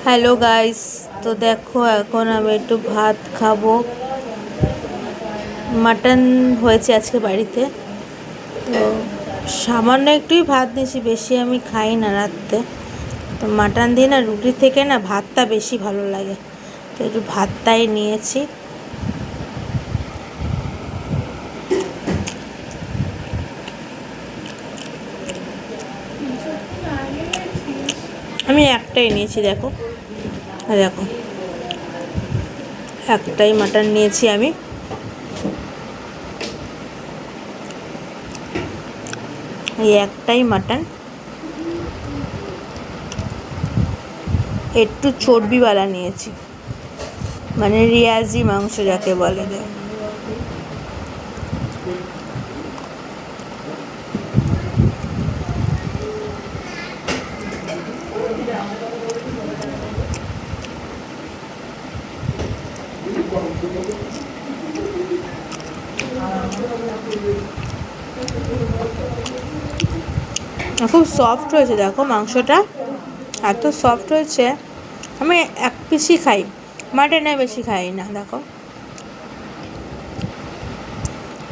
Hello guys, তো দেখো এখন আমি একটু ভাত খাবো। মাটন হয়েছে আজকে বাড়িতে, তো সামান্য একটুই ভাত নিয়েছি, বেশি আমি খাই না রাত্রে। তো মাটন দিয়ে না রুটির থেকে না ভাতটা বেশি ভালো লাগে, তো একটু ভাতটাই নিয়েছি। আমি একটাই নিয়েছি, দেখো দেখো একটাই মাটন নিয়েছি আমি। এই একটাই মাটন, একটু চর্বিওয়ালা নিয়েছি, মানে রিয়াজি মাংস যাকে বলে দেয়। খুব সফট হয়েছে, দেখো মাংসটা এত সফট হয়েছে। আমি এক পিসই খাই, মাটনে বেশি খাই না। দেখো